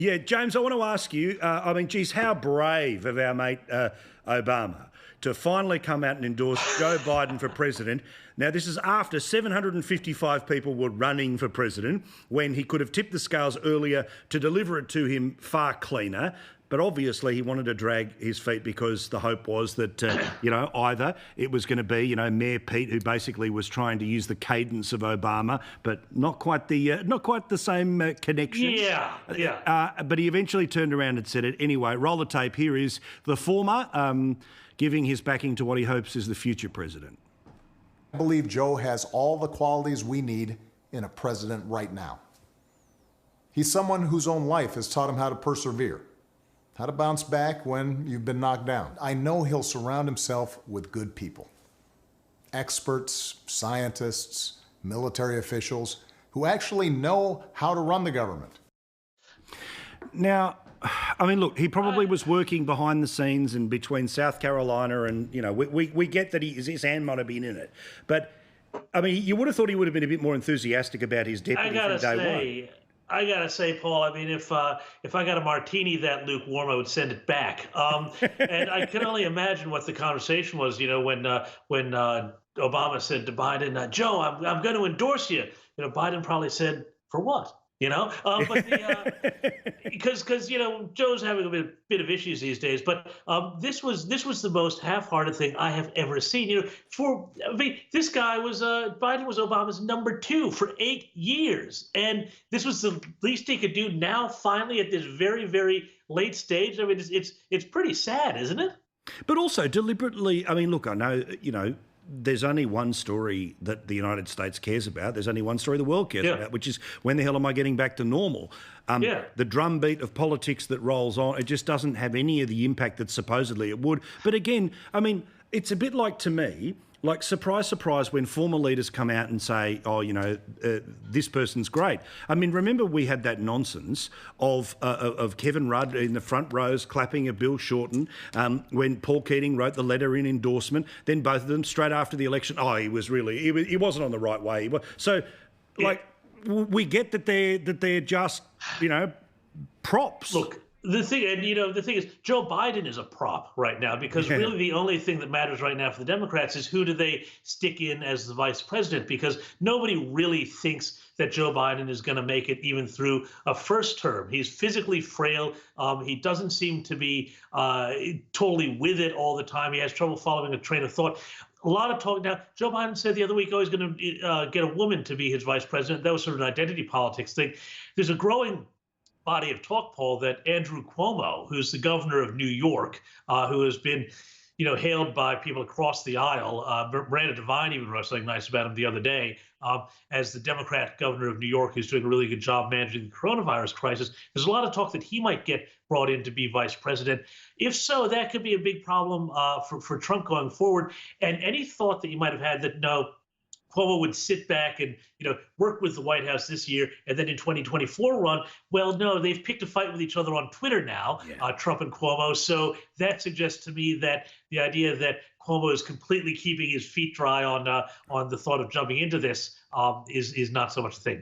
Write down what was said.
Yeah, James, I want to ask you, geez, how brave of our mate Obama to finally come out and endorse Joe Biden for president. Now, this is after 755 people were running for president, when he could have tipped the scales earlier to deliver it to him far cleaner. But obviously he wanted to drag his feet because the hope was that, either it was going to be, Mayor Pete, who basically was trying to use the cadence of Obama, but not quite the same connection. Yeah. But he eventually turned around and said it. Anyway, roll the tape. Here is the former giving his backing to what he hopes is the future president. I believe Joe has all the qualities we need in a president right now. He's someone whose own life has taught him how to persevere, how to bounce back when you've been knocked down. I know he'll surround himself with good people, experts, scientists, military officials who actually know how to run the government. Now, look, he probably was working behind the scenes and between South Carolina and, we get that his hand might have been in it. But, you would have thought he would have been a bit more enthusiastic about his deputy from day one. I gotta say, Paul, if I got a martini that lukewarm, I would send it back. And I can only imagine what the conversation was, when Obama said to Biden, Joe, I'm going to endorse you. Biden probably said, for what? Because Joe's having a bit of issues these days. But this was the most half-hearted thing I have ever seen. This guy was Biden was Obama's number 2 for 8 years, and this was the least he could do. Now, finally, at this very, very late stage, it's pretty sad, isn't it? But also deliberately. Look, I know there's only one story that the United States cares about. There's only one story the world cares about, which is when the hell am I getting back to normal? The drumbeat of politics that rolls on, it just doesn't have any of the impact that supposedly it would. But again, it's a bit like, to me, like surprise, surprise, when former leaders come out and say, this person's great. Remember we had that nonsense of Kevin Rudd in the front rows clapping at Bill Shorten when Paul Keating wrote the letter in endorsement. Then both of them straight after the election, he wasn't on the right way. We get that they're just, props. Look. The thing is, Joe Biden is a prop right now, because really the only thing that matters right now for the Democrats is who do they stick in as the vice president, because nobody really thinks that Joe Biden is going to make it even through a first term. He's physically frail. He doesn't seem to be totally with it all the time. He has trouble following a train of thought. A lot of talk now. Joe Biden said the other week, he's going to get a woman to be his vice president. That was sort of an identity politics thing. There's a growing body of talk, Paul, that Andrew Cuomo, who's the governor of New York, who has been, hailed by people across the aisle. Miranda Devine even wrote something nice about him the other day, as the Democrat governor of New York, who's doing a really good job managing the coronavirus crisis. There's a lot of talk that he might get brought in to be vice president. If so, that could be a big problem for Trump going forward. And any thought that you might have had that, no, Cuomo would sit back and, work with the White House this year and then in 2024 run. Well, no, they've picked a fight with each other on Twitter now, Trump and Cuomo. So that suggests to me that the idea that Cuomo is completely keeping his feet dry on the thought of jumping into this is not so much a thing.